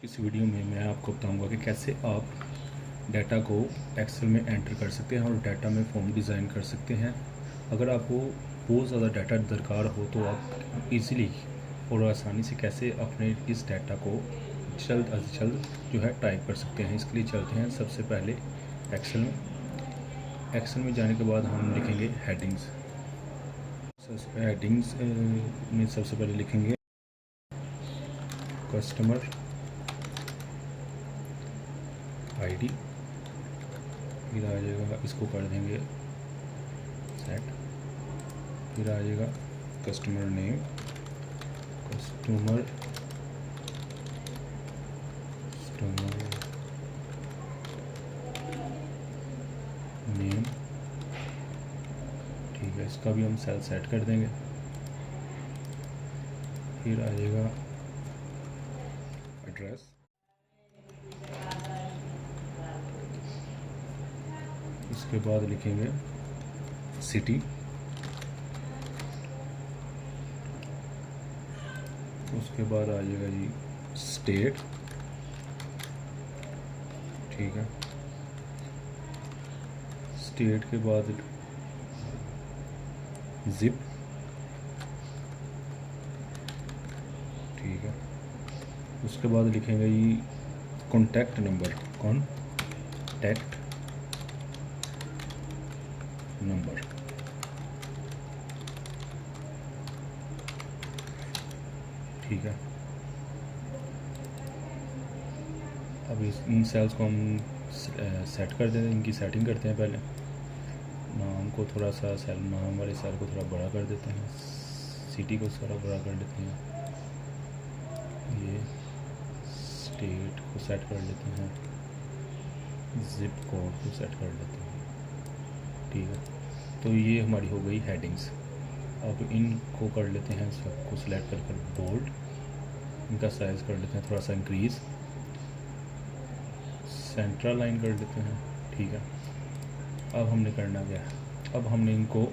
इस वीडियो में मैं आपको बताऊंगा कि कैसे आप डाटा को एक्सेल में एंटर कर सकते हैं और डाटा में फॉर्म डिज़ाइन कर सकते हैं। अगर आपको बहुत ज़्यादा डाटा दरकार हो तो आप इजीली और आसानी से कैसे अपने इस डाटा को जल्द अज जल्द जो है टाइप कर सकते हैं। इसके लिए चलते हैं सबसे पहले एक्सेल में जाने के बाद हम लिखेंगे हेडिंग्स। हेडिंग्स में सबसे पहले लिखेंगे कस्टमर आईडी, फिर आ जाएगा, इसको कर देंगे सेट, फिर आ जाएगा कस्टमर नेम, कस्टमर नेम, ठीक है, इसका भी हम सेल सेट कर देंगे। फिर आ जाएगा एड्रेस, इसके बाद लिखेंगे सिटी, उसके बाद आ जाएगा जी स्टेट, ठीक है, स्टेट के बाद जिप, ठीक है, उसके बाद लिखेंगे जी कॉन्टैक्ट नंबर, कॉन्टैक्ट नंबर, ठीक है। अब इन सेल्स को हम सेट कर देते हैं, इनकी सेटिंग करते हैं। पहले नाम को थोड़ा सा, सेल नाम वाले सेल को थोड़ा बड़ा कर देते हैं, सिटी को थोड़ा बड़ा कर देते हैं, ये स्टेट को सेट कर लेते हैं, जिप कोड को सेट कर लेते हैं, ठीक है। तो ये हमारी हो गई हेडिंग्स। अब इनको कर लेते हैं, सबको सिलेक्ट कर बोल्ड, इनका साइज़ कर लेते हैं थोड़ा सा इंक्रीज़, सेंट्रल लाइन कर लेते हैं, ठीक है। अब हमने करना क्या है, अब हमने इनको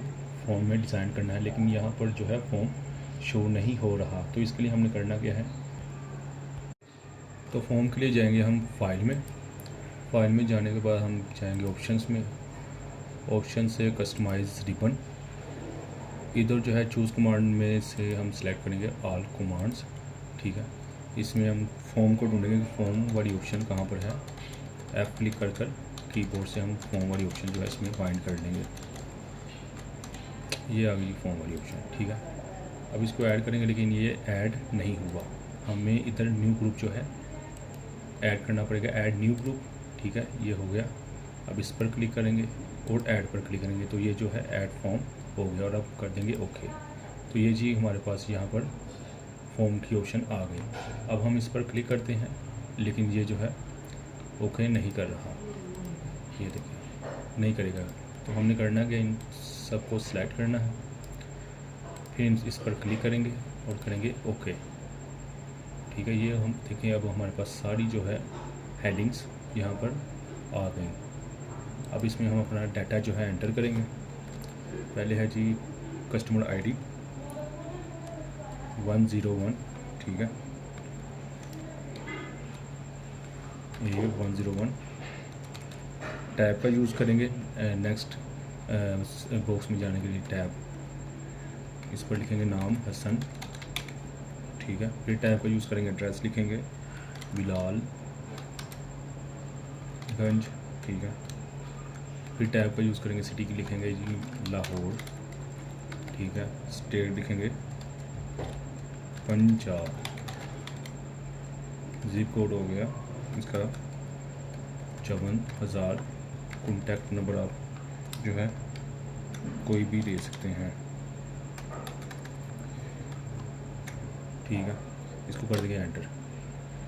फॉर्म में डिज़ाइन करना है, लेकिन यहाँ पर जो है फॉर्म शो नहीं हो रहा। तो इसके लिए हमने करना क्या है, तो फॉर्म के लिए जाएंगे हम फाइल में जाने के बाद हम जाएंगे ऑप्शंस में, ऑप्शन से कस्टमाइज रिबन, इधर जो है चूज़ कमांड में से हम सिलेक्ट करेंगे ऑल कमांड्स, ठीक है। इसमें हम फॉर्म को ढूंढेंगे कि फॉर्म वाली ऑप्शन कहाँ पर है, F क्लिक कर कीबोर्ड से हम फॉर्म वाली ऑप्शन जो है इसमें फाइंड कर लेंगे। ये आ गई फॉर्म वाली ऑप्शन, ठीक है। अब इसको ऐड करेंगे, लेकिन ये ऐड नहीं हुआ, हमें इधर न्यू ग्रुप जो है ऐड करना पड़ेगा, ऐड न्यू ग्रुप, ठीक है, ये हो गया। अब इस पर क्लिक करेंगे और ऐड पर क्लिक करेंगे, तो ये जो है ऐड फॉर्म हो गया, और अब कर देंगे ओके। तो ये जी हमारे पास यहाँ पर फॉर्म की ऑप्शन आ गई। अब हम इस पर क्लिक करते हैं, लेकिन ये जो है ओके नहीं कर रहा, ये देखिए नहीं करेगा। तो हमने करना कि इन सबको सिलेक्ट करना है, फिर इस पर क्लिक करेंगे और करेंगे ओके, ठीक है। ये हम देखें, अब हमारे पास सारी जो है हेडिंग्स यहाँ पर आ गई। अब इसमें हम अपना डाटा जो है एंटर करेंगे। पहले है जी कस्टमर आईडी 101, ठीक है, ये 101 टैब का यूज़ करेंगे। नेक्स्ट बॉक्स में जाने के लिए टैब, इस पर लिखेंगे नाम हसन, ठीक है। फिर टैब का यूज़ करेंगे, एड्रेस लिखेंगे बिलाल गंज, ठीक है। फिर टैब का यूज़ करेंगे, सिटी की लिखेंगे जी लाहौर, ठीक है। स्टेट लिखेंगे पंजाब, जिप कोड हो गया इसका 54,000। कॉन्टैक्ट नंबर आप जो है कोई भी दे सकते हैं, ठीक है। इसको कर देंगे एंटर।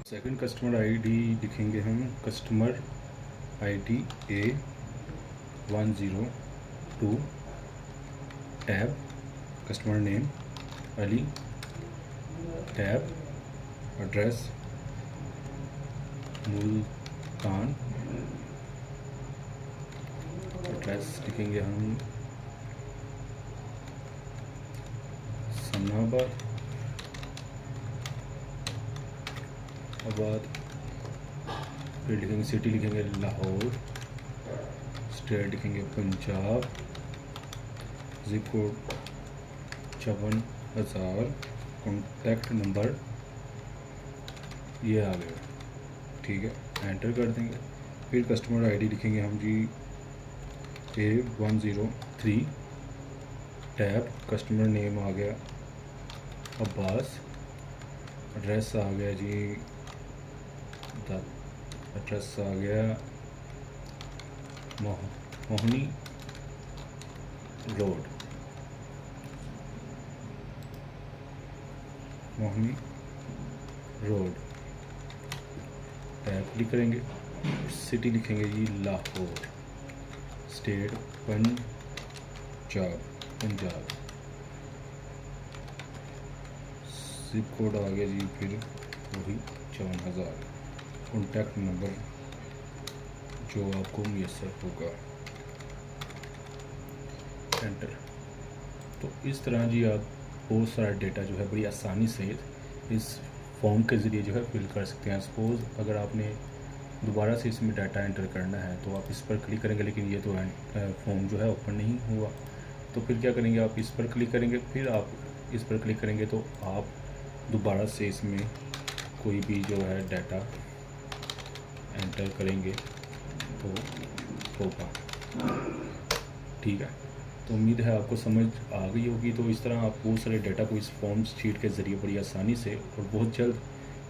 सेकंड कस्टमर आईडी लिखेंगे हम, customer ID A102 tab, customer name Ali, tab address Multan, address लिखेंगे हम सनाबाद, आबाद, फिर लिखेंगे सिटी, लिखेंगे लाहौर, स्टेट लिखेंगे Punjab, zip code 54,000, contact number ये आ गया, ठीक है, एंटर कर देंगे। फिर कस्टमर आईडी लिखेंगे हम जी A103, टैब, कस्टमर नेम आ गया अब्बास, एड्रेस आ गया जी, एड्रेस आ गया Mohni road, Mohni road, tab click करेंगे। सिटी लिखेंगे जी Lahore, state Punjab, zip code आ गया जी फिर वही 54,000, कॉन्टैक्ट नंबर जो आपको मुयसर होगा, एंटर। तो इस तरह जी आप बहुत सारा डेटा जो है बड़ी आसानी से इस फॉर्म के ज़रिए जो है फिल कर सकते हैं। सपोज़ अगर आपने दोबारा से इसमें डाटा एंटर करना है तो आप इस पर क्लिक करेंगे, लेकिन ये तो फॉर्म जो है ओपन नहीं हुआ, तो फिर क्या करेंगे, आप इस पर क्लिक करेंगे, फिर आप इस पर क्लिक करेंगे तो आप दोबारा से इसमें कोई भी जो है डाटा एंटर करेंगे तो होगा, ठीक है। तो उम्मीद है आपको समझ आ गई होगी। तो इस तरह आप बहुत सारे डाटा को इस फॉर्म शीट के ज़रिए बड़ी आसानी से और बहुत जल्द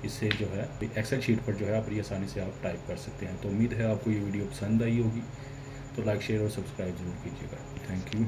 इससे जो है एक्सेल शीट पर जो है बड़ी आसानी से आप टाइप कर सकते हैं। तो उम्मीद है आपको ये वीडियो पसंद आई होगी, तो लाइक शेयर और सब्सक्राइब ज़रूर कीजिएगा। Thank you.